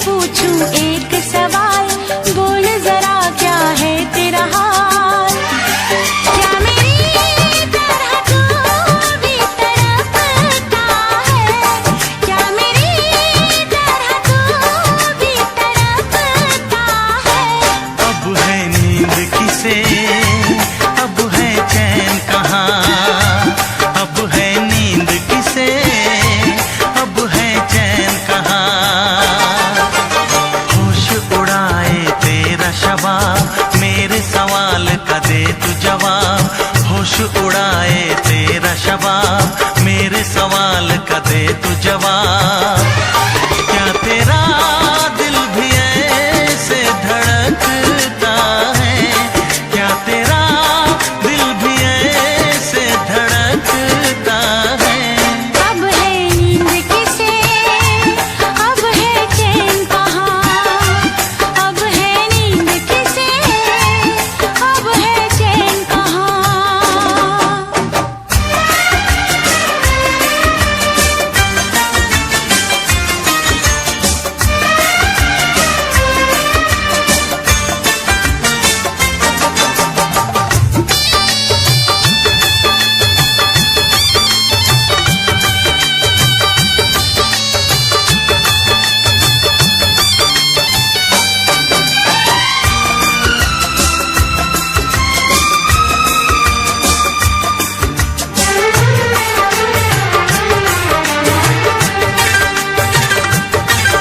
पूछूं एक सवाल, बोल जरा क्या है तेरा हाल। क्या मेरी तरह तू भी तड़पता है, क्या मेरी तरह तू भी तड़पता है। अब है नींद किसे, अब है चैन कहाँ, अब है नींद किसे, अब है चैन कहाँ। होश उड़ाए तेरा शबाब, मेरे सवाल का दे तू जवाब। होश उड़ाए तेरा शबाब, मेरे सवाल का दे तू जवाब। क्या तेरा दिल भी ऐसे धड़कता है, क्या तेरा दिल भी ऐसे धड़कता है। अब है नींद किसे, अब है चैन कहाँ, अब है नींद किसे, अब है चैन कहाँ।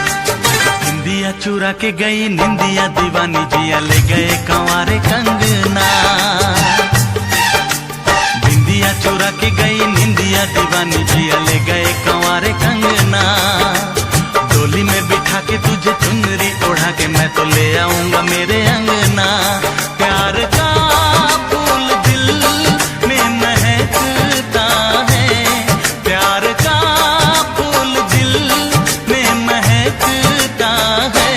निंदिया चुरा के गई निंदिया दीवानी, जिया ले गए कंवारे कंगना। बिंदिया चुरा के गई निंदिया दीवानी, जिया ले गए कंवारे कंगना। डोली में बिठा के तुझे चुनरी ओढ़ा के मैं तो ले आऊंगा मेरे अंगना। प्यार का फूल दिल में महकता है, प्यार का फूल दिल में महकता है।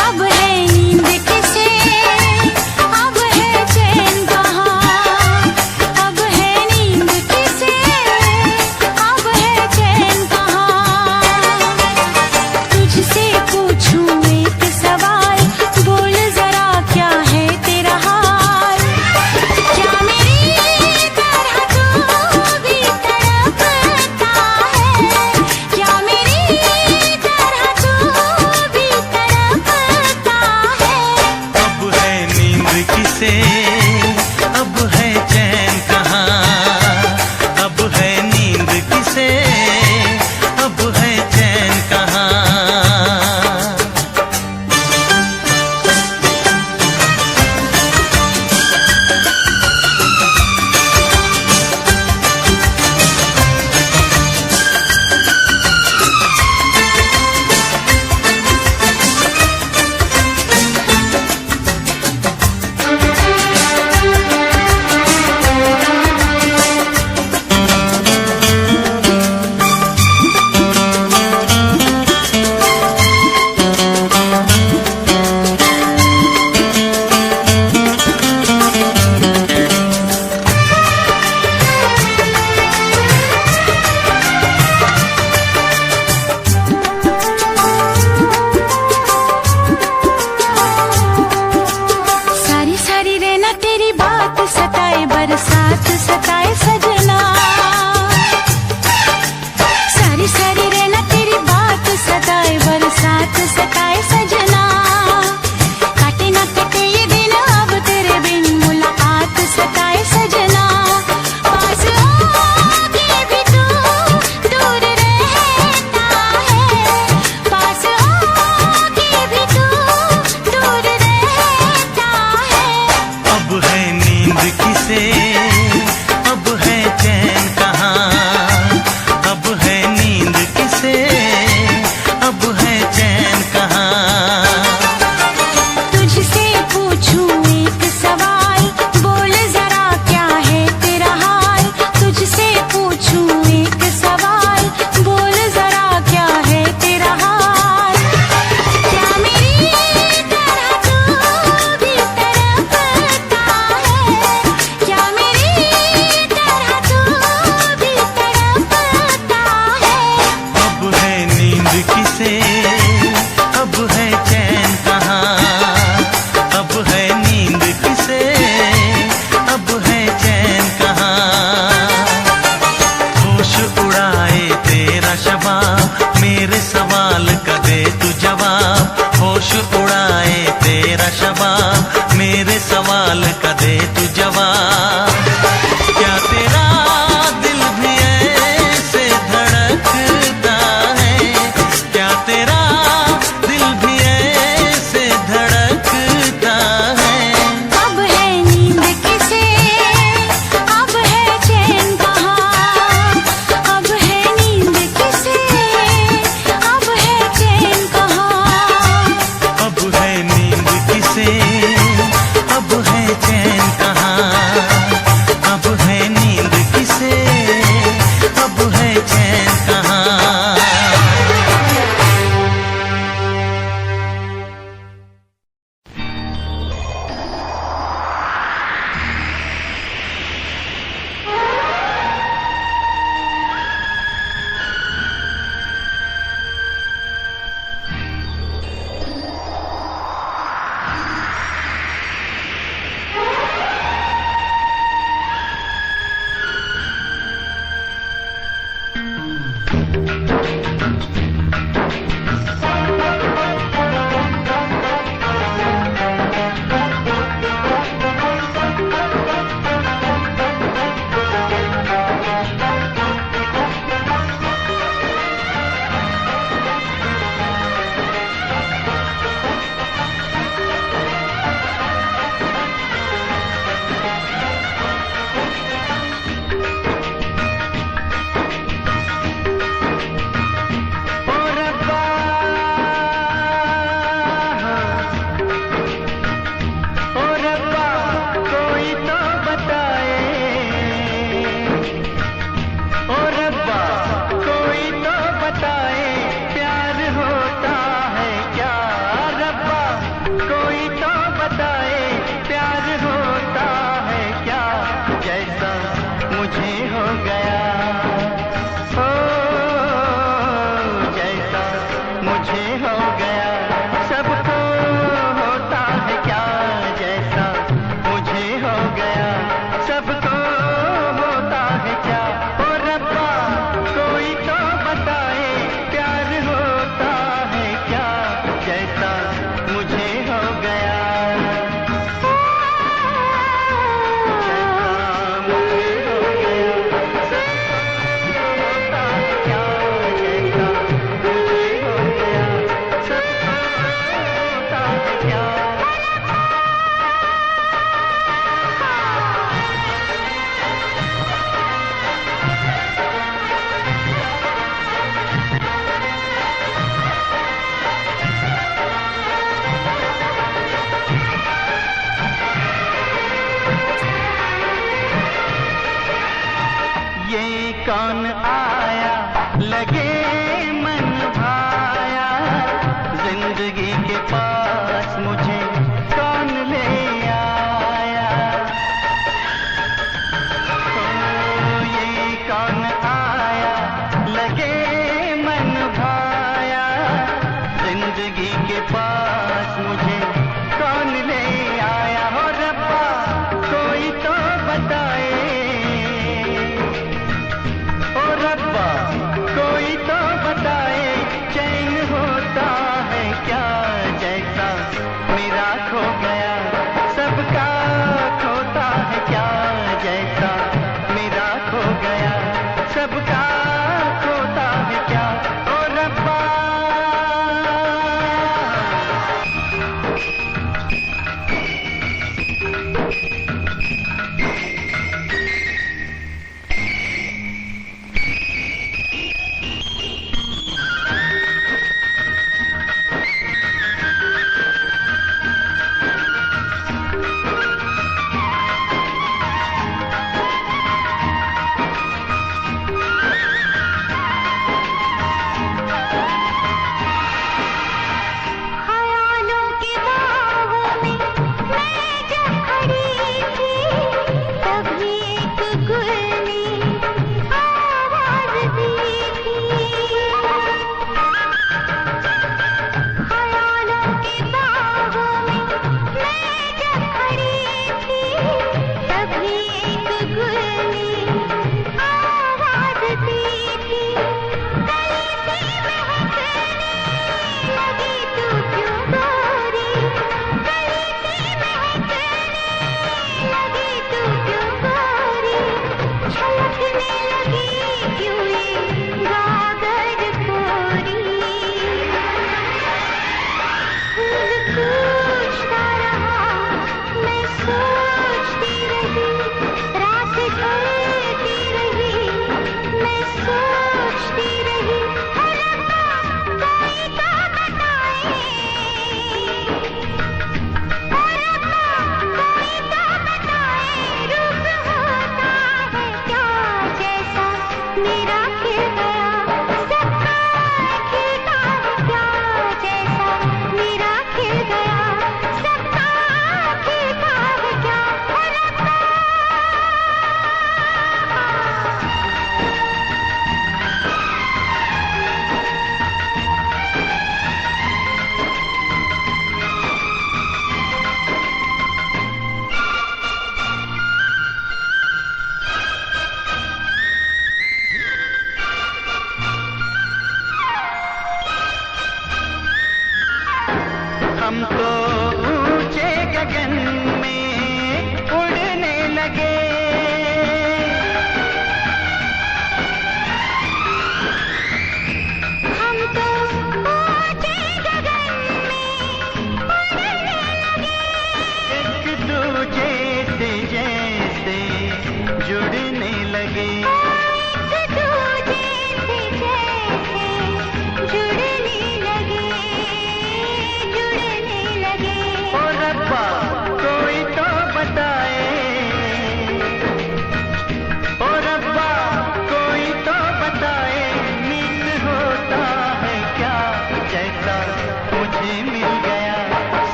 अब है नींद किसे, अब है चैन कहाँ, अब है नींद किसे, अब है चैन कहाँ। तुझसे पूछूं एक सवाल, बोल जरा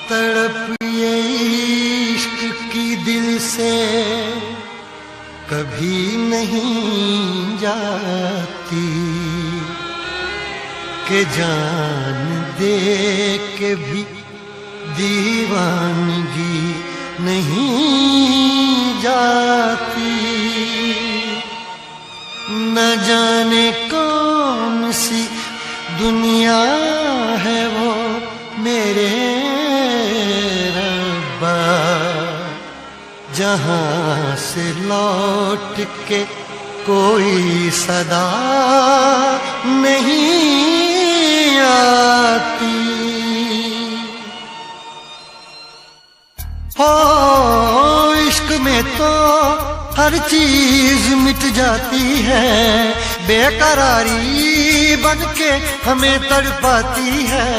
तड़प ये इश्क की दिल से कभी नहीं जाती, के जान दे के भी दीवानगी नहीं जाती। न जाने कौन सी दुनिया है वो मेरे रब्बा, जहां से लौट के कोई सदा नहीं आती। हो इश्क में तो हर चीज मिट जाती है, बेकरारी बनके हमें तड़पाती है।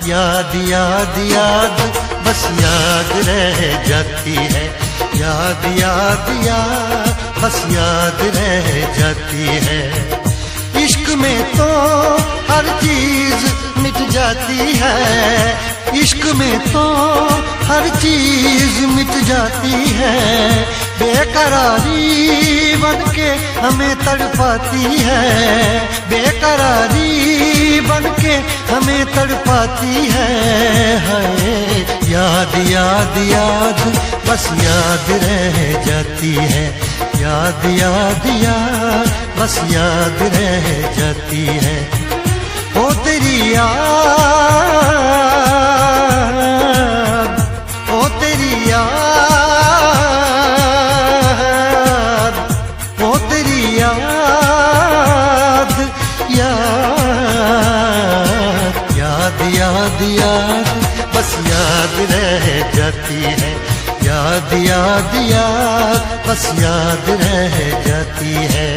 याद याद याद बस याद रह जाती है, याद याद याद बस याद रह जाती है। इश्क में तो हर चीज मिट जाती है, इश्क में तो हर चीज मिट जाती है, बेकरारी बनके हमें तड़पाती है, बेकरारी बनके हमें तड़पाती है। हाय याद याद याद बस याद रह जाती है, याद याद याद बस याद रह जाती है। ओ तेरी याद, ओ तेरी याद, ओ तेरी याद, याद याद याद याद बस याद रह जाती है, याद याद याद बस याद रह जाती है।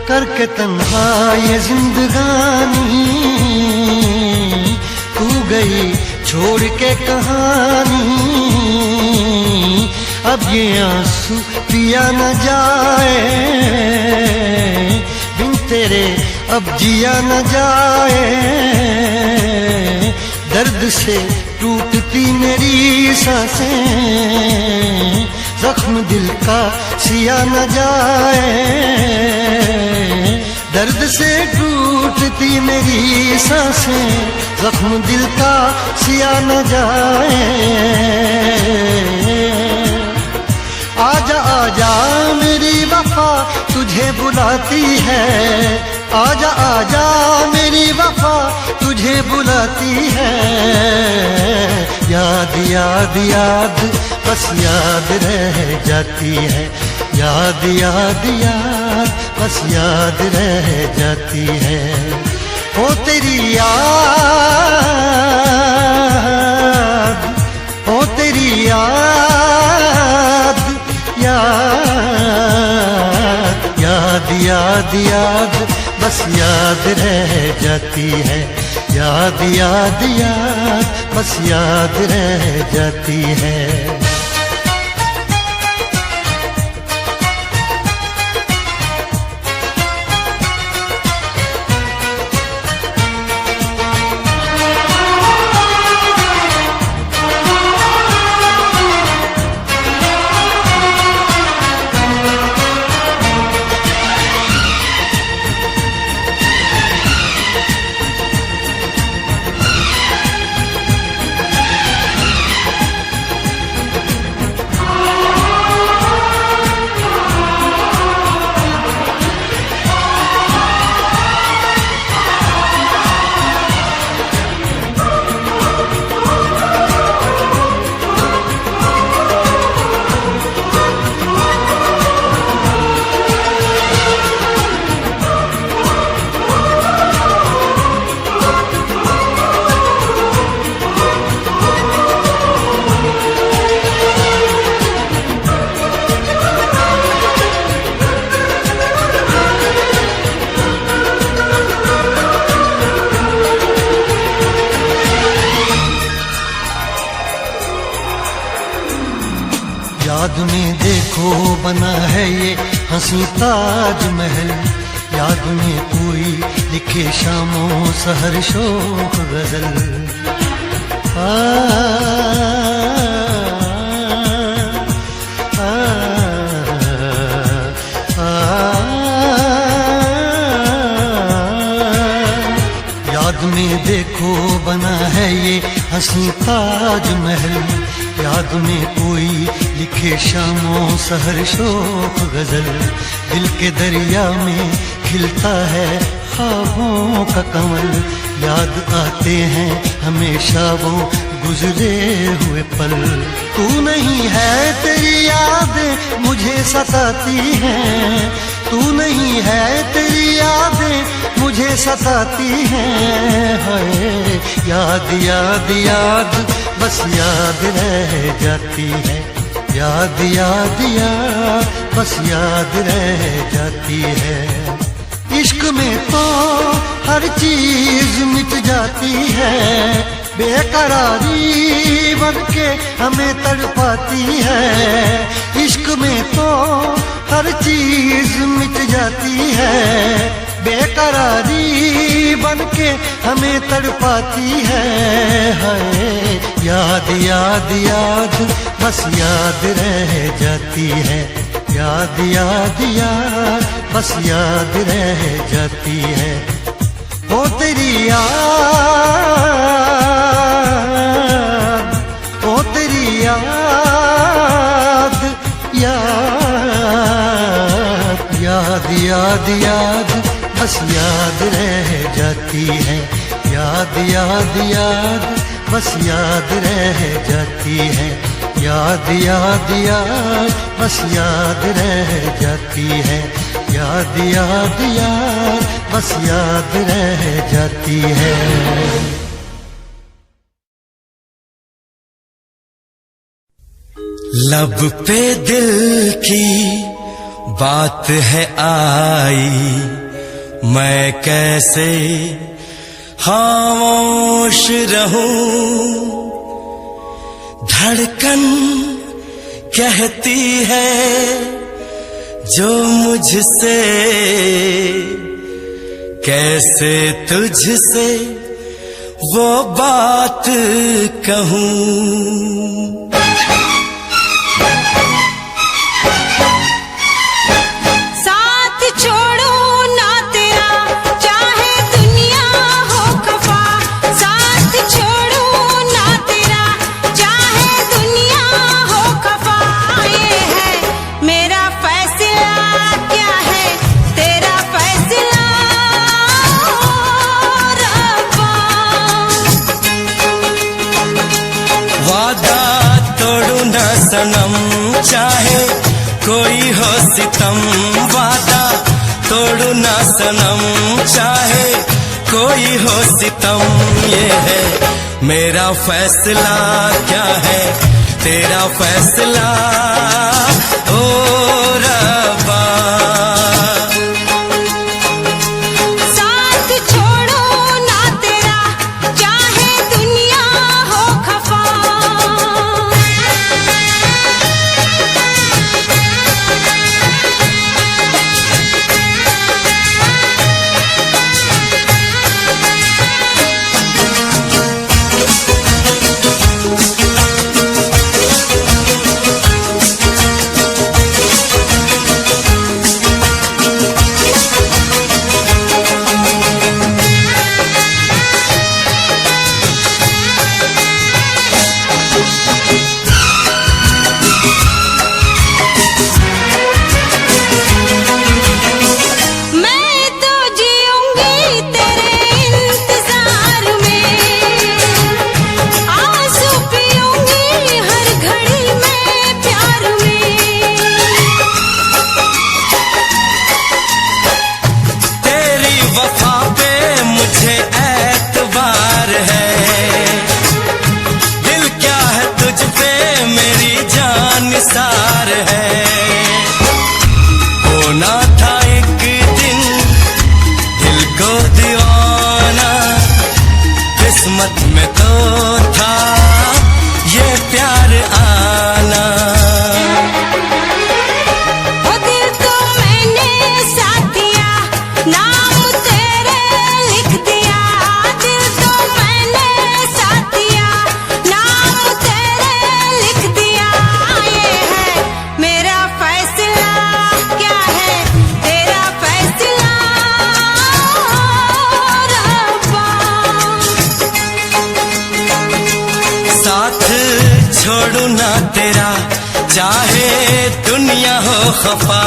करके तन्हा ये जिंदगानी, तू गई छोड़ के कहानी। अब ये आंसू पिया न जाए, बिन तेरे अब जिया न जाए। दर्द से टूटती मेरी सांसें, जख्म दिल का सिया न जाए। दर्द से टूटती मेरी सांसें, जख्म दिल का सिया न जाए। आजा आजा मेरी वफा तुझे बुलाती है, आजा आजा मेरी वफा तुझे बुलाती है। याद याद याद बस याद रह जाती है, याद याद याद बस याद रह जाती है। ओ तेरी याद, ओ तेरी याद, याद याद याद याद बस याद रह जाती है, याद याद याद बस याद रह जाती है। याद में देखो बना है ये हंसी ताजमहल, याद में कोई लिखे शामों सहर शोक गजल। याद में देखो बना है ये हंसी ताजमहल, याद में कोई लिखे शामों सहर शोक गजल। दिल के दरिया में खिलता है ख्वाबों का कमल, याद आते हैं हमेशा वो गुजरे हुए पल। तू नहीं है तेरी यादें मुझे सताती हैं, तू नहीं है तेरी यादें मुझे सताती हैं। हाय याद याद याद बस याद रह जाती है, याद याद याद बस याद रह जाती है। इश्क में तो हर चीज मिट जाती है, बेकरारी बनके हमें तड़पाती है। इश्क में तो हर चीज मिट जाती है, बेकरारी बनके हमें तड़पाती है। हाय याद याद याद बस याद रह जाती है, याद याद याद बस याद रह जाती है। ओ तेरी याद, ओ तेरी याद, याद याद याद याद बस याद रह जाती है, याद याद याद बस याद रह जाती है। याद याद याद बस याद रह जाती है, याद याद याद बस याद रह जाती है। लब पे दिल की बात है आई, मैं कैसे खामोश रहूं। धड़कन कहती है जो मुझसे, कैसे तुझसे वो बात कहूं। सनम चाहे कोई हो सितम, वादा तोड़ू ना सनम चाहे कोई हो सितम। ये है मेरा फैसला, क्या है तेरा फैसला ओ रब्बा। निसार है होना था एक दिन दिल को दीवाना, किस्मत में तो था ये प्यार आना। तेरा, चाहे दुनिया हो खफा।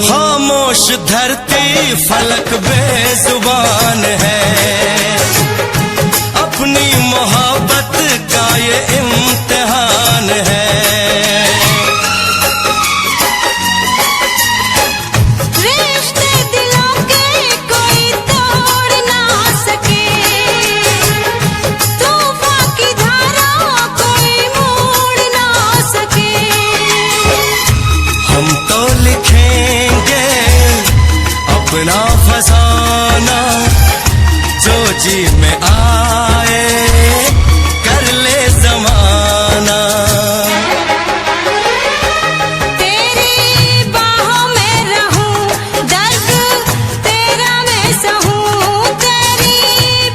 खामोश धरती फलक बेजुबान है, अपनी मोहब्बत का ये इम्तिहान है। रिश्ते दिलों के कोई तोड़ ना सके, तूफान की धारा कोई मोड़ ना सके। हम तो लिखेंगे अपना फसाना, जो जी में आए कर ले जमाना। तेरी बाहों में रहूं, दर्द तेरा मैं सहूं। तेरी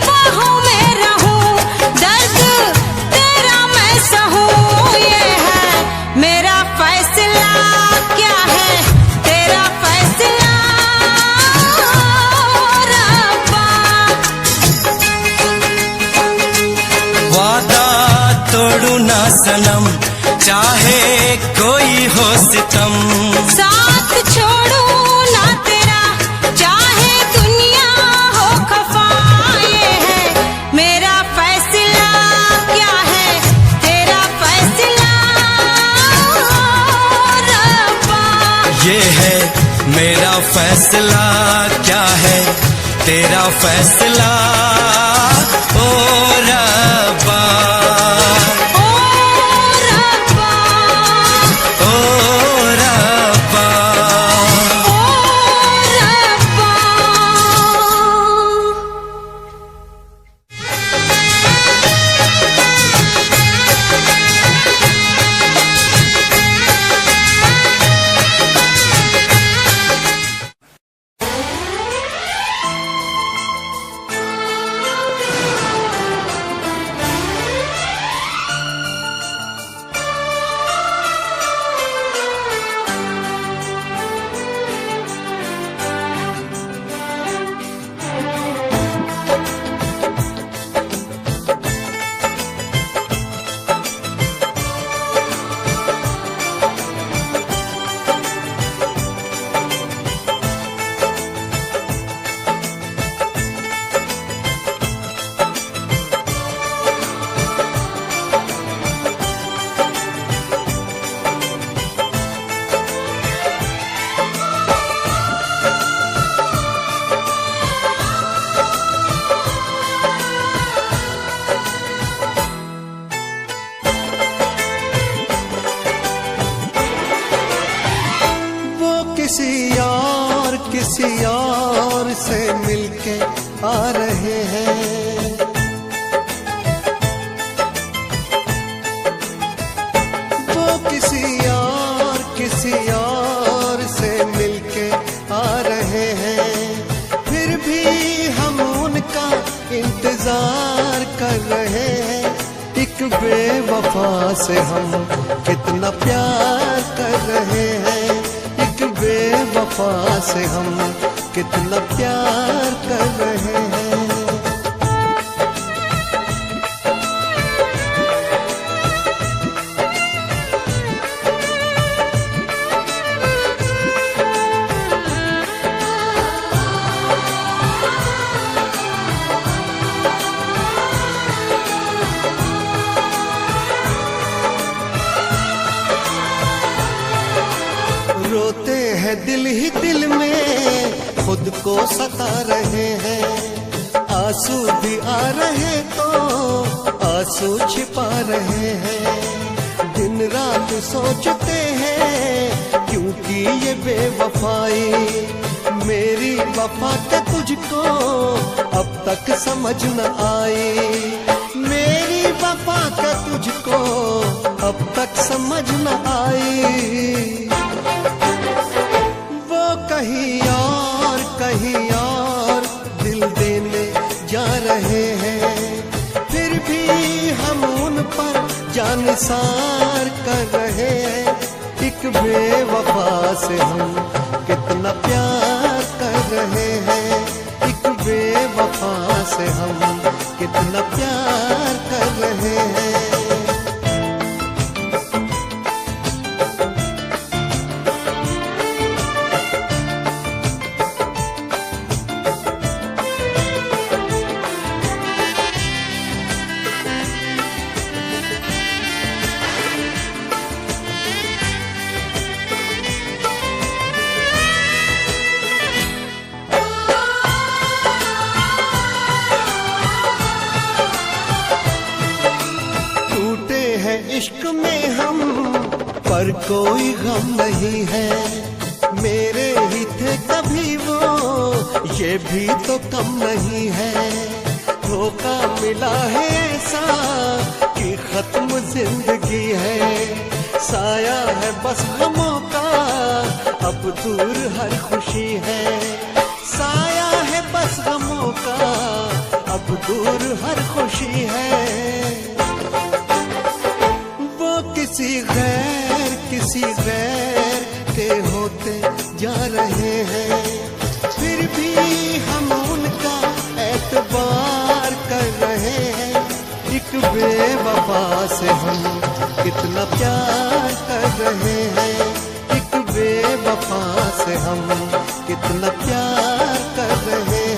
बाहों में रहूं, दर्द तेरा मैं सहूं। ये है मेरा फैसला, क्या है तेरा फैसला रब्बा। वादा तोड़ू ना सनम, चाहे कोई हो सितम। साथ छोड़ू ना तेरा, चाहे दुनिया हो खफा। ये है मेरा फैसला, क्या है तेरा फैसला रब्बा। ये है मेरा फैसला, क्या है तेरा फैसला ओ रब्बा। ओ रब्बा, ओ रब्बा, ओ रब्बा। किसी और से मिलके आ रहे हैं। वो किसी और से मिलके आ रहे हैं। फिर भी हम उनका इंतजार कर रहे हैं। एक बेवफा से हम कितना प्यार कर रहे हैं। एक बेवफा से हम कितना प्यार कर रहे हैं। रोते हैं दिल ही दिल में, खुद को सता रहे हैं। आंसू भी आ रहे तो आंसू छिपा रहे हैं। दिन रात सोचते हैं क्यों की ये बेवफाई। मेरी वफा क्या तुझको अब तक समझ न आई, मेरी वफा क्या तुझको अब तक समझ न आई। वो कहीं और दिल देने जा रहे हैं, फिर भी हम उन पर जानिसार कर रहे हैं। एक बेवफा से हम कितना प्यार कर रहे हैं, एक बेवफा से हम कितना प्यार कर रहे हैं। इश्क में हम पर कोई गम नहीं है, मेरे ही थे कभी वो ये भी तो कम नहीं है। धोखा मिला है ऐसा कि खत्म जिंदगी है, साया है बस गमों का अब दूर हर खुशी है। साया है बस गमों का अब दूर हर खुशी है। किसी गैर के होते जा रहे हैं, फिर भी हम उनका एतबार कर रहे हैं। एक बेवफा से हम कितना प्यार कर रहे हैं, एक बेवफा से हम कितना प्यार कर रहे हैं।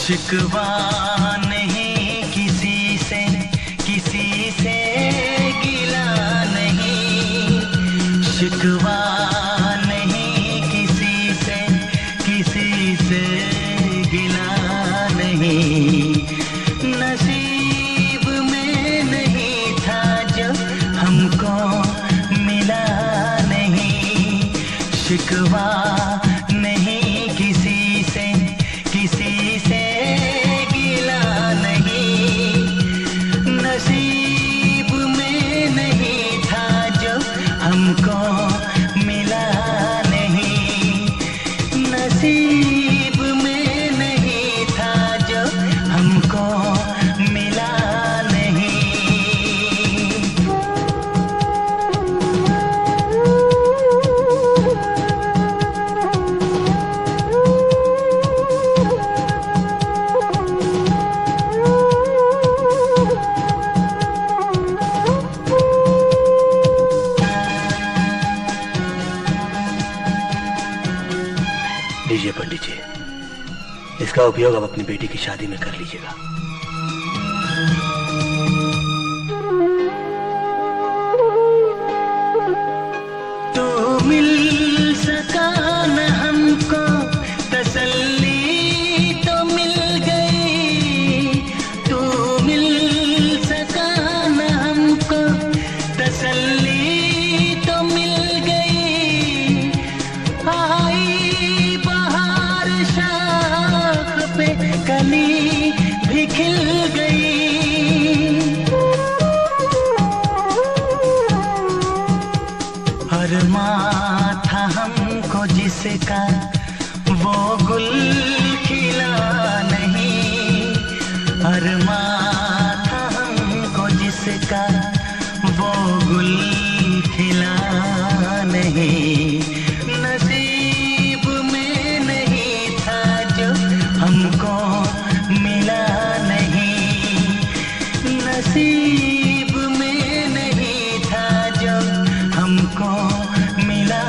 शिकवा नहीं किसी से गिला नहीं, शिकवा नहीं किसी से गिला नहीं। नसीब में नहीं था जो हमको मिला नहीं, शिकवा नहीं किसी से गिला नहीं। नसीब में नहीं था जो हमको मिला नहीं, नसीब में नहीं था जो हमको मिला नहीं। लीजिए पंडित जी, इसका उपयोग आप अपनी बेटी की शादी में कर लीजिएगा। तो मिल सका न हमको तसल्ली तो मिल गई, तो मिल सका न हमको तसल्ली तो मिल गई। आई बहार शाख पे कली भी जिसका वो गुल खिला नहीं, अरमां था हमको जिसका वो गुल खिला नहीं, नसीब में नहीं था जो हमको मिला नहीं, नसीब में नहीं था जो हमको मिला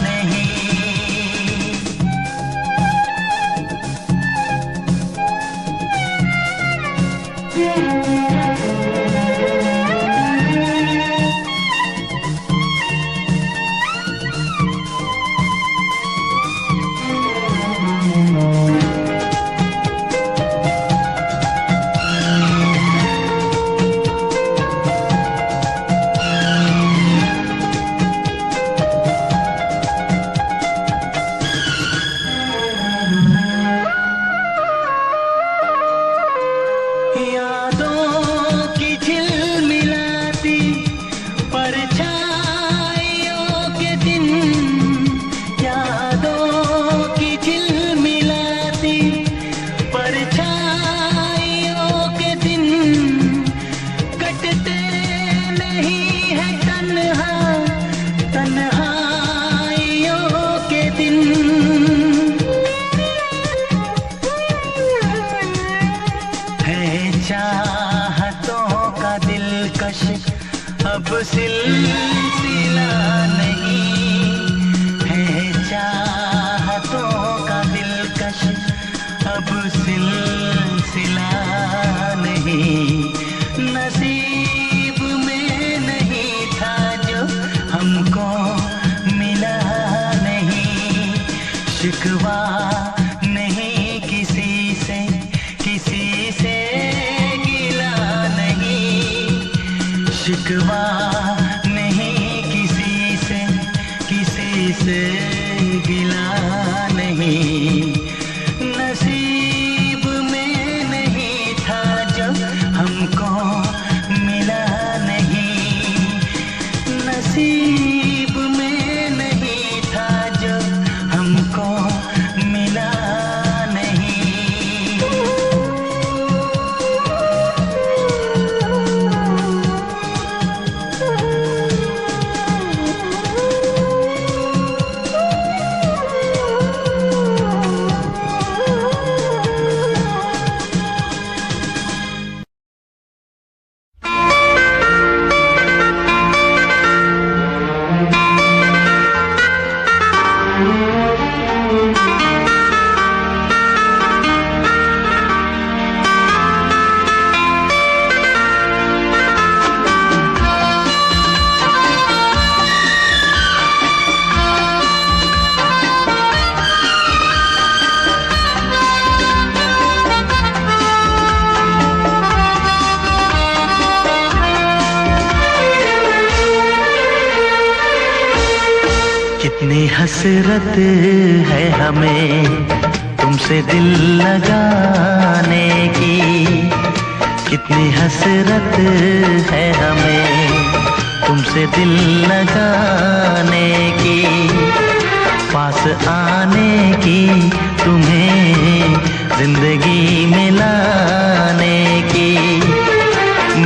नहीं। अब सिलसिला नहीं है, चाहतों का दिलकश अब सिलसिला नहीं, नसीब में नहीं था जो हमको मिला नहीं, शिकवा नहीं किसी से गिला नहीं, शिकवा नहीं किसी से गिला नहीं, नसीब में नहीं था जो हमको मिला नहीं, नसीब में नहीं था जो हमको मिला नहीं। कितनी हसरत है हमें तुमसे दिल लगाने की, कितनी हसरत है हमें तुमसे दिल लगाने की, पास आने की तुम्हें जिंदगी में लाने की,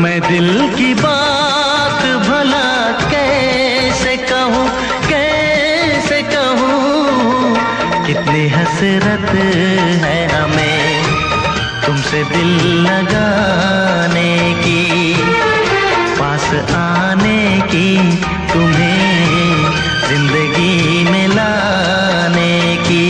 मैं दिल की बात भला कैसे कहूँ, कैसे कहूँ, कितनी हसरत है हमें तुमसे दिल लगाने की, पास आने की तुम्हें जिंदगी में लाने की।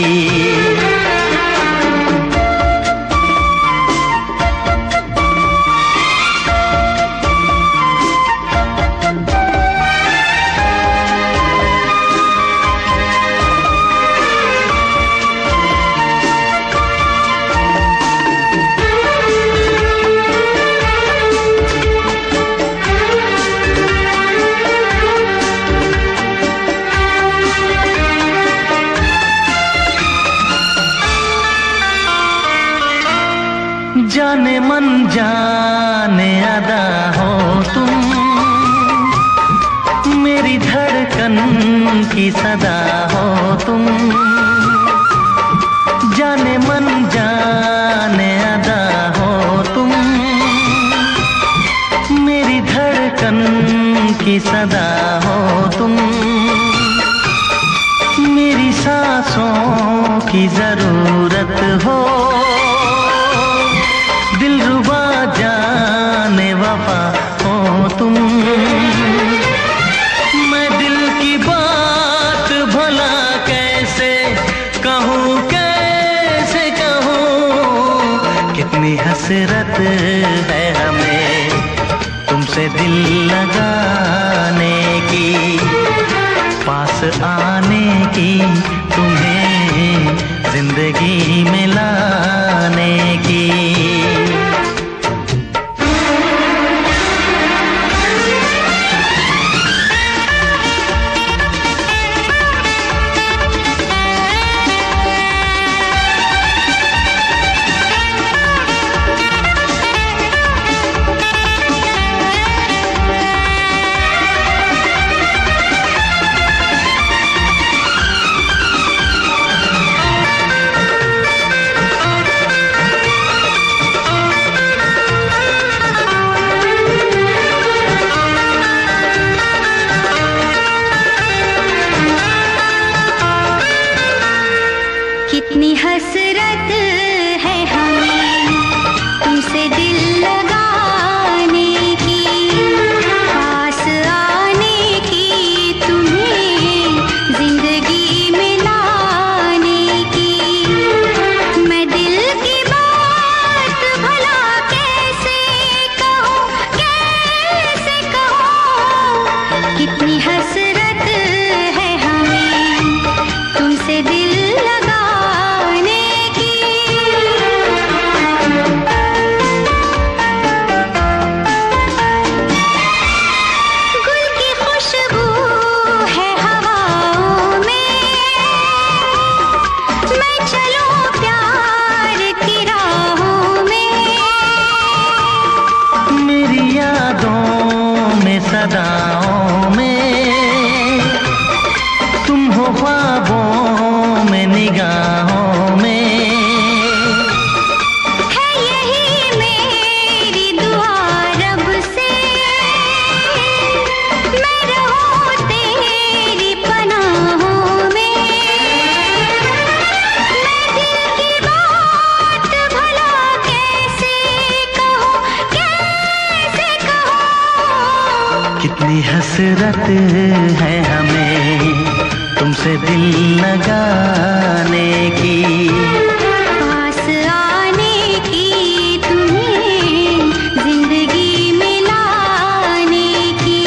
जाने मन जाने अदा हो तुम, मेरी धड़कन की सदा हो तुम, धड़कन की सदा हो तुम, मेरी सांसों की जरूरत हो, दिलरुबा जाने वफा हो तुम। मैं दिल की बात भला कैसे कहूँ, कैसे कहूँ, कितनी हसरत है हमें तुमसे दिल लगाने की, पास आने की, तुम्हें जिंदगी में लाने की। कितनी हसरत है हमें तुमसे दिल लगाने की, पास आने की, तुम्हें जिंदगी में लाने की। मैं दिल की बात भला कैसे कहूँ, कैसे कहूँ, कितनी हसरत है हमें तुमसे दिल सदाओं में, तुम हो ख्वाबों में, निगाहों में, है यही मेरी दुआ रब से, मैं रहूं तेरी पनाहों में। मैं दिल की बात भला कैसे कहूँ, कैसे कहूँ, कितनी हसरत है हमें तुमसे दिल लगाने की, पास आने की, तुम्हें जिंदगी में लाने की।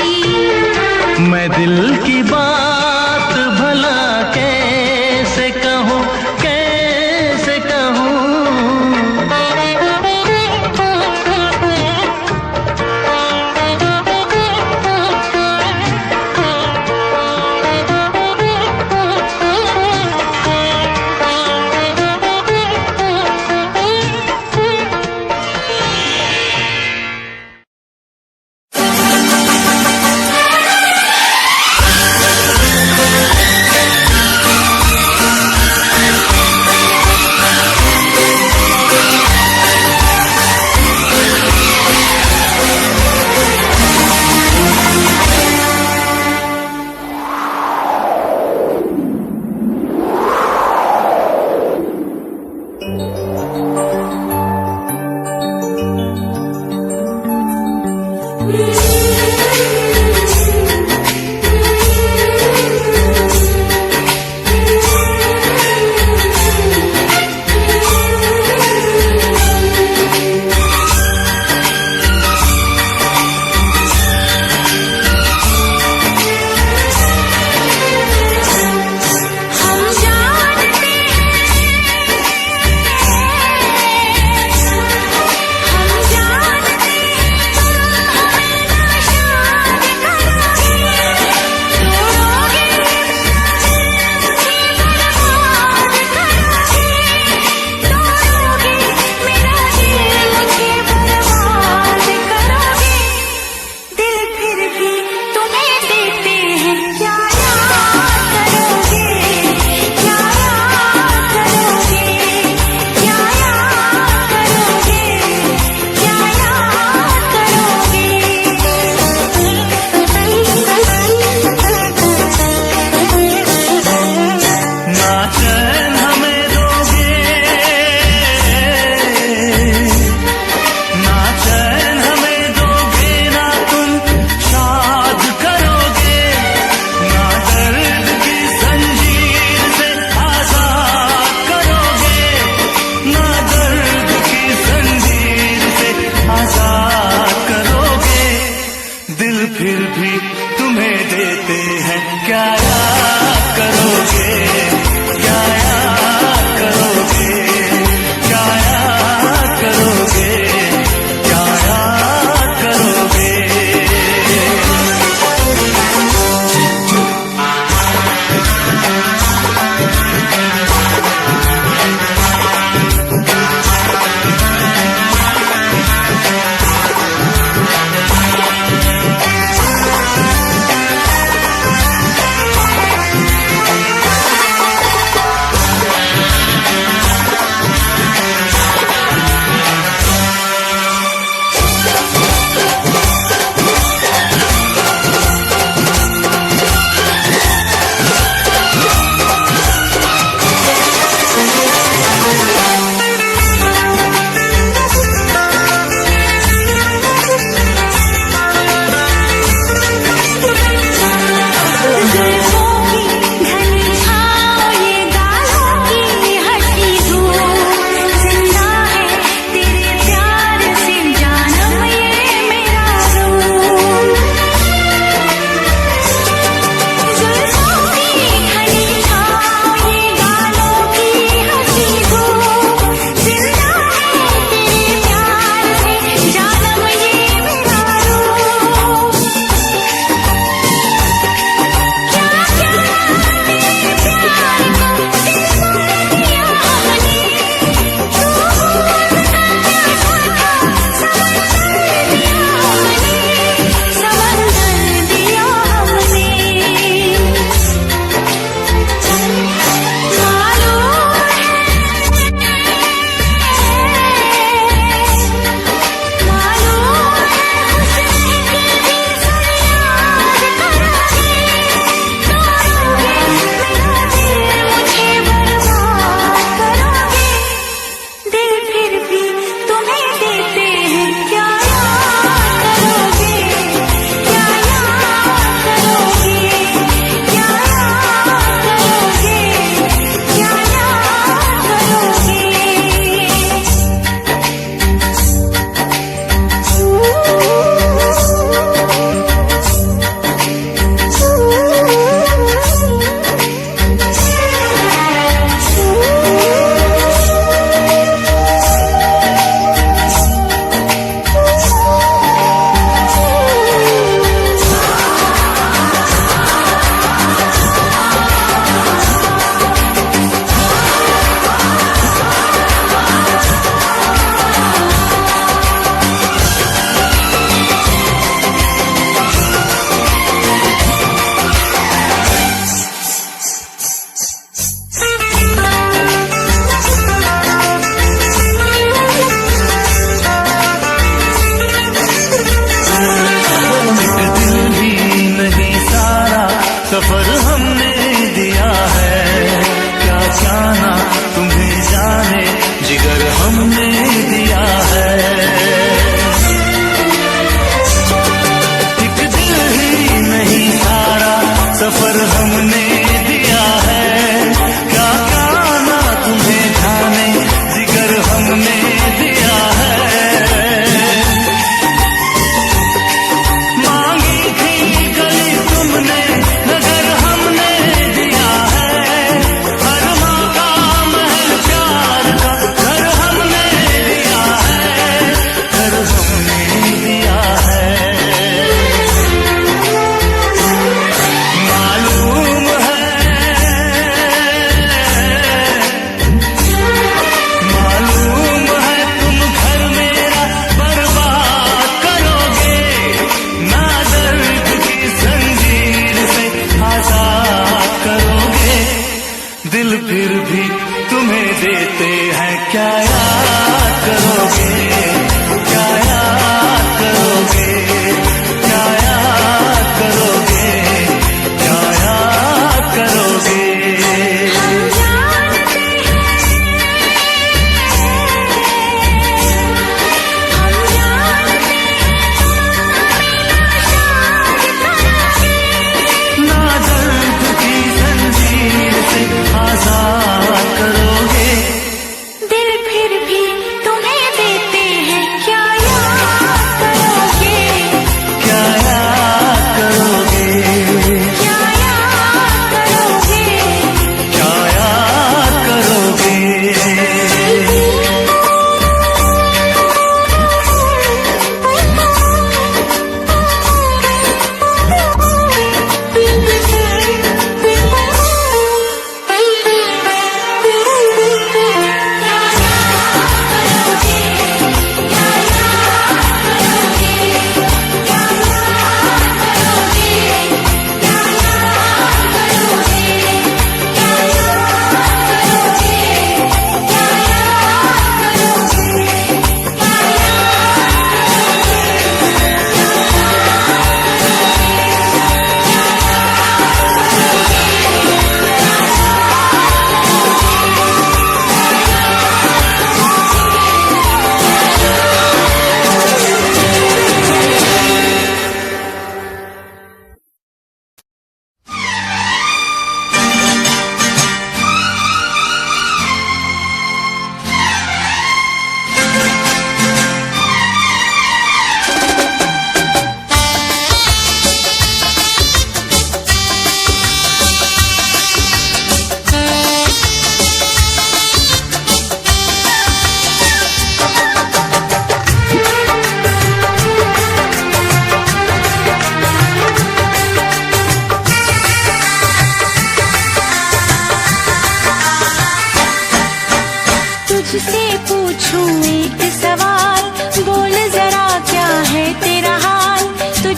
मैं दिल की बात भला कैसे कहूँ, कैसे कहूँ। हम जानते हैं फिर भी तुम्हें देते हैं, क्या याद करोगे, क्या याद करोगे, क्या याद करोगे, क्या याद करोगे।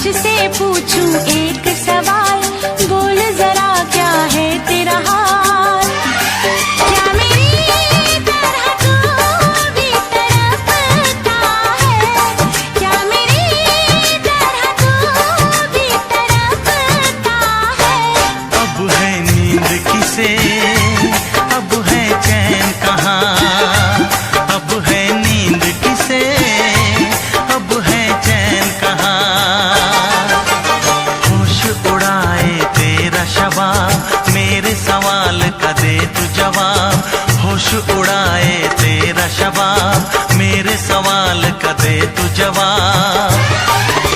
तुझसे पूछूं एक सवाल, बोल जरा क्या है तेरा हाल। क्या मेरी तरह तू भी तड़पता है, क्या मेरी तरह तू भी तड़पता है। अब है नींद किसे, अब है चैन कहाँ, अब है नींद किसे, अब है चैन कहाँ। होश उड़ाए तेरा शबाब, मेरे सवाल का दे तू जवाब। होश उड़ाए तेरा शबाब, मेरे सवाल का दे तू जवाब।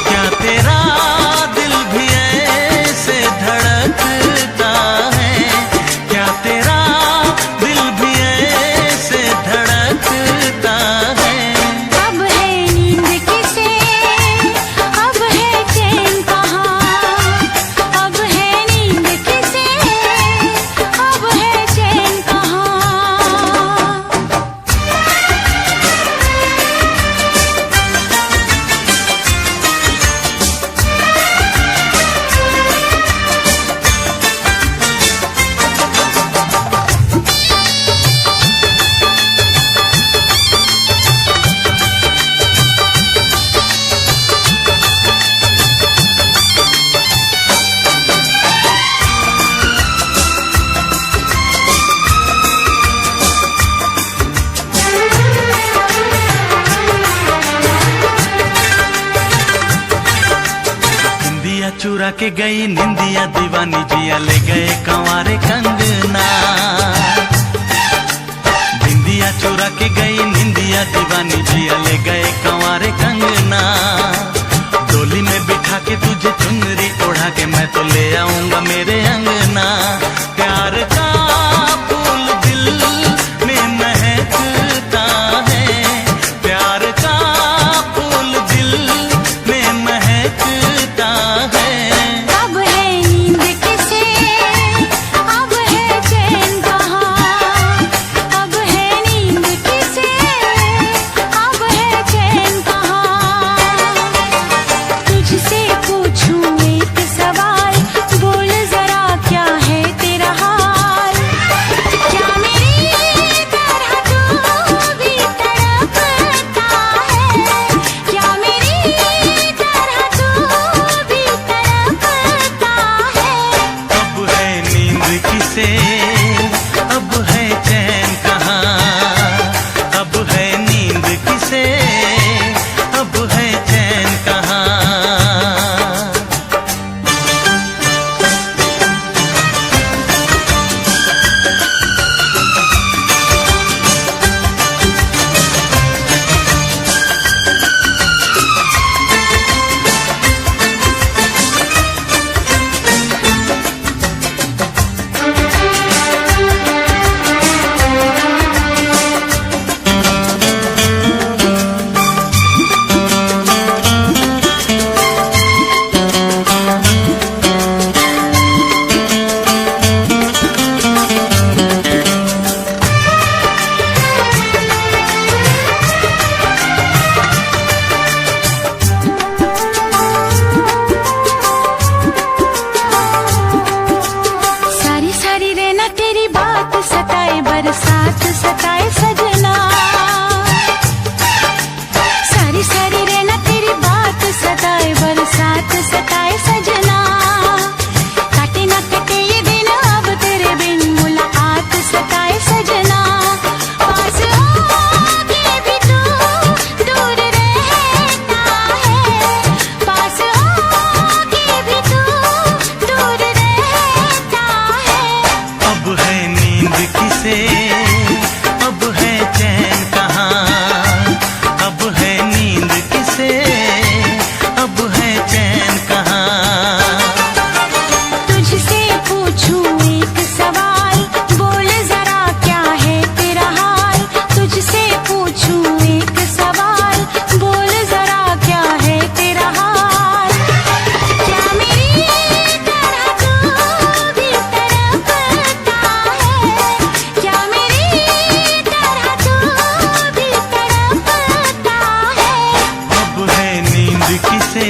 क्या तेरा दिल भी ऐसे धड़कता है, क्या तेरा दिल भी ऐसे धड़कता है। अब है नींद किसे, अब है चैन कहाँ, अब है नींद किसे, अब है चैन कहाँ। निंदिया चुरा के गई निंदिया दीवानी, जिया ले गए कंवारे कंगना। निंदिया चुरा के गई निंदिया दीवानी, जिया ले गए कंवारे कंगना। डोली में बिठा के तुझे चुनरी ओढ़ा के मैं तो ले आऊंगा मेरे अंगना। प्यार का फूल दिल में महकता है, प्यार का फूल दिल में महकता है। अब है नींद किसे, अब है चैन कहाँ, अब है नींद किसे, अब है चैन कहाँ। तुझसे पूछूं एक सवाल, बोल जरा क्या है तेरा हाल। क्या मेरी तरह तू भी तड़पता है, क्या मेरी तरह तू भी तड़पता है। अब है नींद किसे, अब है चैन कहाँ, अब है नींद किसे, अब है चैन कहाँ। सारी सारी रहना तेरी बात सताए, बरसात सताए सजना। सारी सारी रहना तेरी बात सताए, बरसात सताए सजना। काटे ना कटे ये दिन अब तेरे बिन, मुलाकात सताए सजना। पास होके भी तू दूर रहता है, पास होके भी तू दूर रहता है। अब है नींद किसे, अब है चैन कहाँ, अब है नींद किसे, अब है चैन कहाँ। तुझसे पूछूं एक सवाल, बोल जरा क्या है तेरा हाल। तुझसे पूछूं एक सवाल, बोल जरा क्या है तेरा हाल। क्या मेरी तरह तू भी तड़पता है, क्या मेरी तरह तू भी तड़पता है। अब है नींद किसे,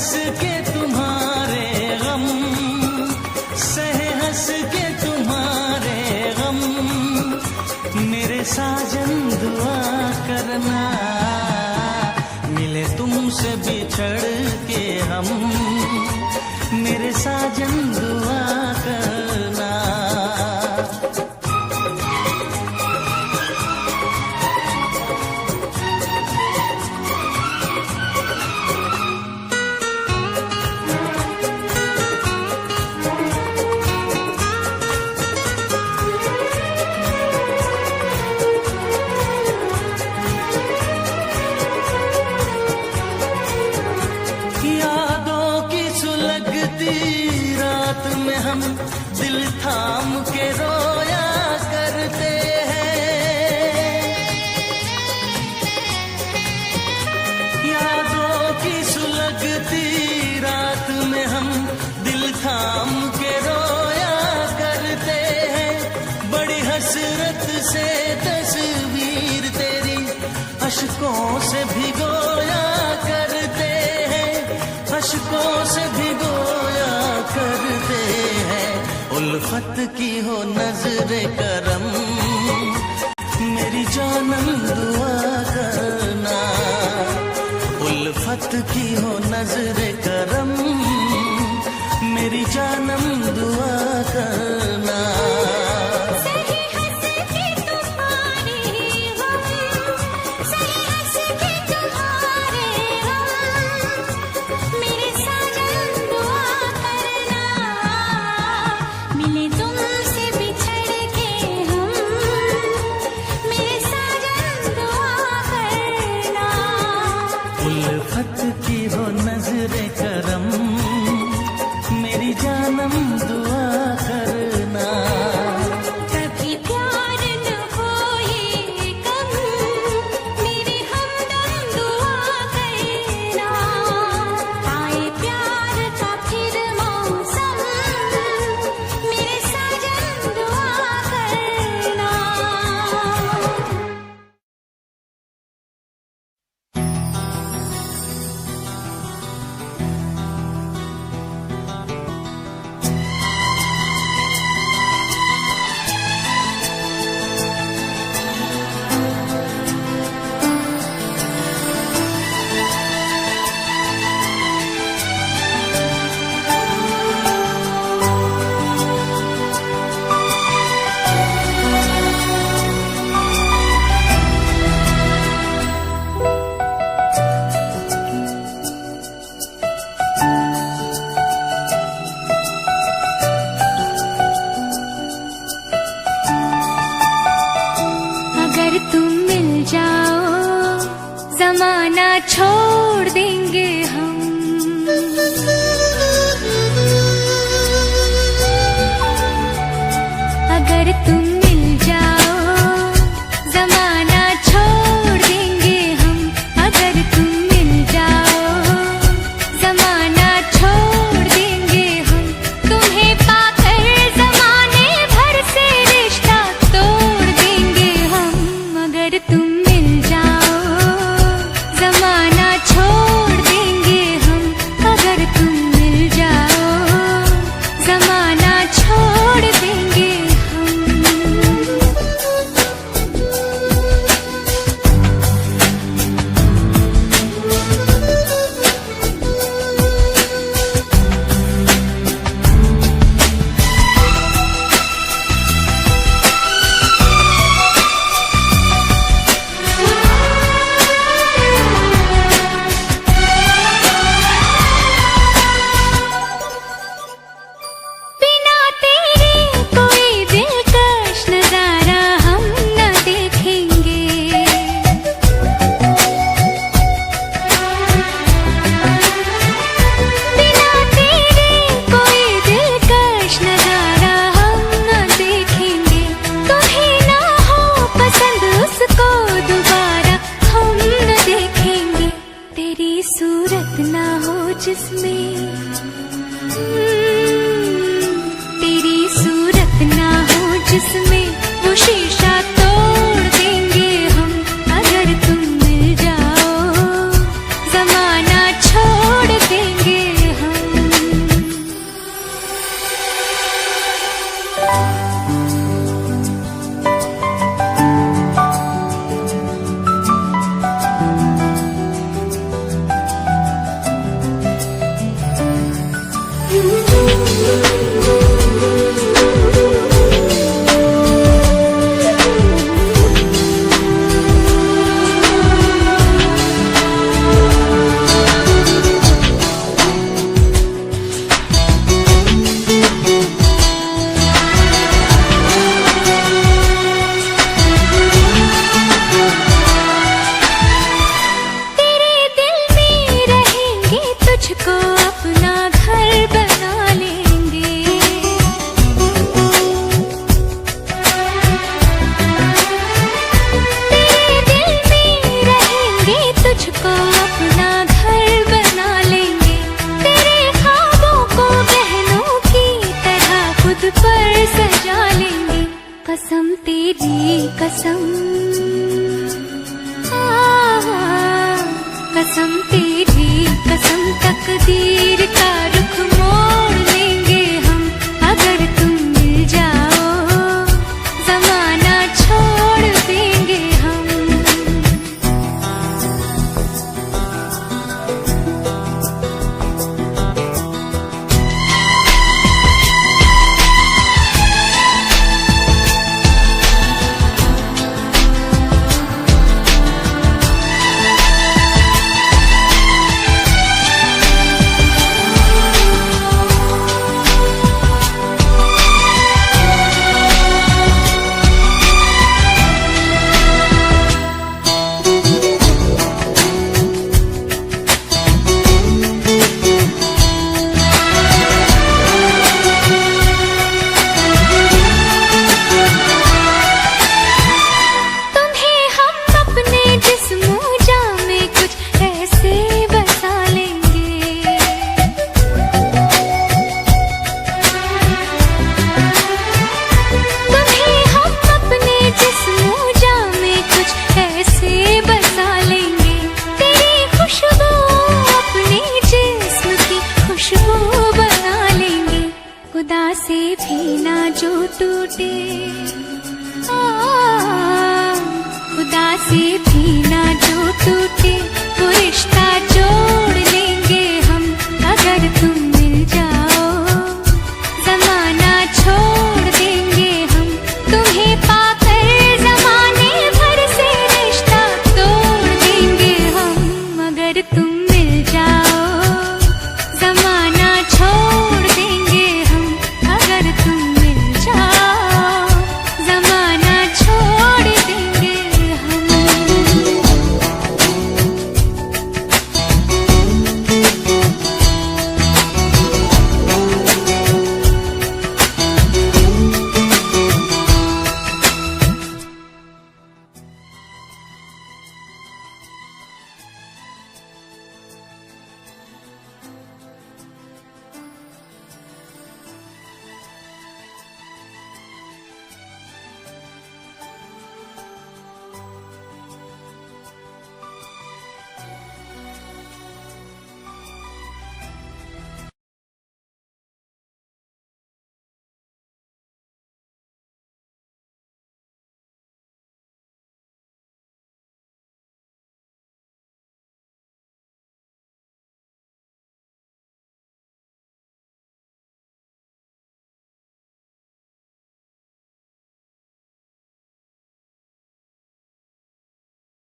हंस के तुम्हारे गम, सहे हंस के तुम्हारे गम, मेरे साजन दुआ करना, मिले तुमसे बिछड़ के हम, मेरे साजन दुआ करना। रात में हम दिल थाम के रोया करते हैं, यादों की सुलगती रात में हम दिल थाम के रोया करते हैं। बड़ी हसरत से तस्वीर तेरी अश्कों से भिगोया करते हैं, अश्कों से भिगोया करते हैं। उल्फत की हो नजर करम, मेरी जानम दुआ करना, उल्फत की हो नजर करम, मेरी जानम दुआ करना। उल्फत की हो नजर करम, मेरी जानम दुआ करना। कभी प्यार न होए कम, मेरी हमदम दुआ करना। आए प्यार का फिर मौसम, मेरे साजन दुआ करना। जमाना छोड़ देंगे हम, अगर तुम मिल जाओ जमाना छोड़ देंगे हम, अगर तुम मिल जाओ जमाना छोड़ देंगे हम। तुम्हें पाकर जमाने भर से रिश्ता तोड़ देंगे हम, अगर तुम मिल जाओ जमाना छोड़ देंगे हम, अगर तुम मिल जाओ जमाना छोड़ देंगे जिसमें तेरी सूरत ना हो, जिसमें वो शीशा तोड़ देंगे हम, अगर तुम मिल जाओ जमाना छोड़ देंगे कसम तेरी कसम, कसम तेरी कसम, तकदीर का रुख मोड़ लेंगे हम अगर तुम मिल जाओ, जमाना छोड़ देंगे हम। खुदा से भी ना जो टूटे, खुदा से भी ना जो टूटे, वो रिश्ता जोड़ लेंगे हम अगर तुम